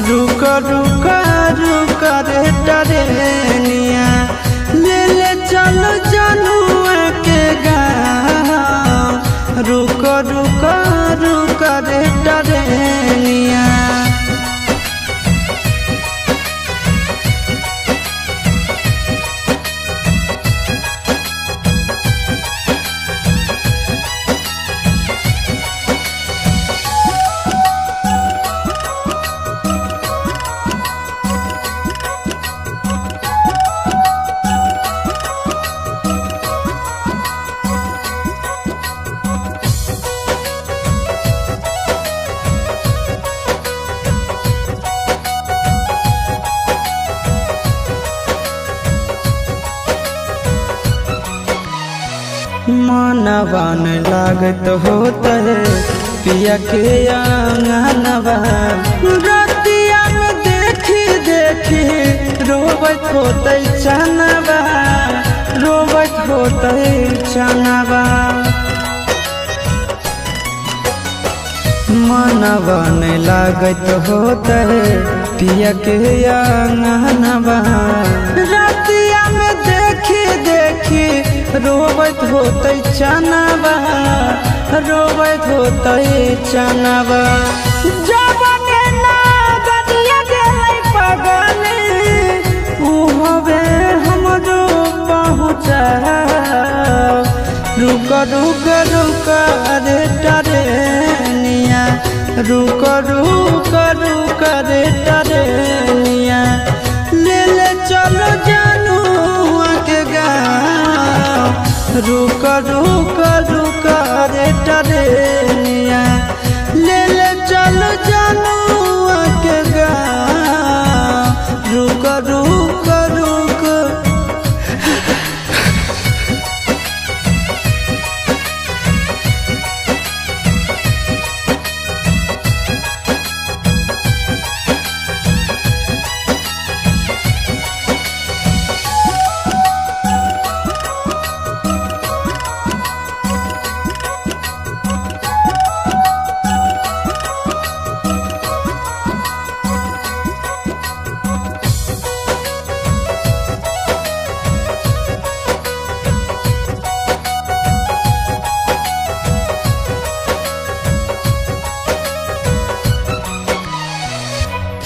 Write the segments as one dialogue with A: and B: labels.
A: रुक रुक रुक रे टरेनिया ले ले चल जनुआ के गाँव। रुक रुक रुक रे टरेनिया मनवन लागत होत है पिया के आंगनवा। रतिया में देखी देखी रोबत होत चनवा, रोबत होत चनवा। मनवन लागत होत है पिया के आंगनवा। रतिया में देखी देखी रोबत होत चनवा, रोबत होत चनवा। जबने ना बदिया गेलै पगले उहबे हमरो पहुँचा। रुक रुक रुक रे टरेनिया रुक रुक रुक रे टरेनिया ले ले चलो जनुआ के गाँव। रुक रुक रुक रे टरेनिया ले ले चलो जनुआ के गाँव। रुक रुक रुक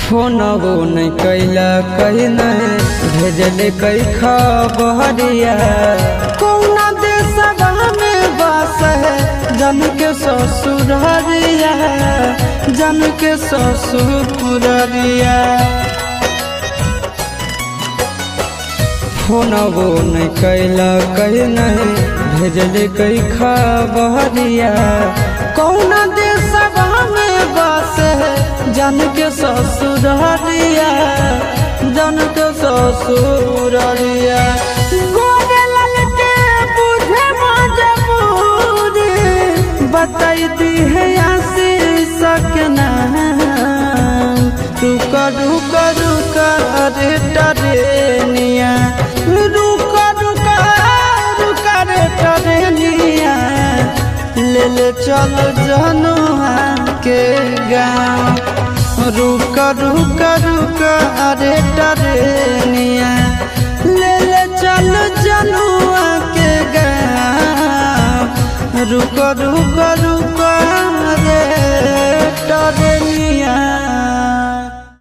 A: फोनवो नहीं कैला कहीं नहीं भेजले कई खबरिया। कौना देशवा में बस है जन के ससुररिया, जन के ससुररिया। फोनवो नहीं कैला कहीं नहीं भेजले कई खबरिया। कौना देशवा में बस है जन के ससुररिया, जन के ससुररिया। गोरे ललके बुझे मजबूरी बताई दी है आशीष के नाम। रुक रुक रुक रे टरेनिया रुक रुक रुक रे टरेनिया ले ले चल जनुआ के गाँव। रुक रुक रुक रे टरेनिया ले ले चल जनुआ के गाँव। रुक रुक रुक रे टरेनिया।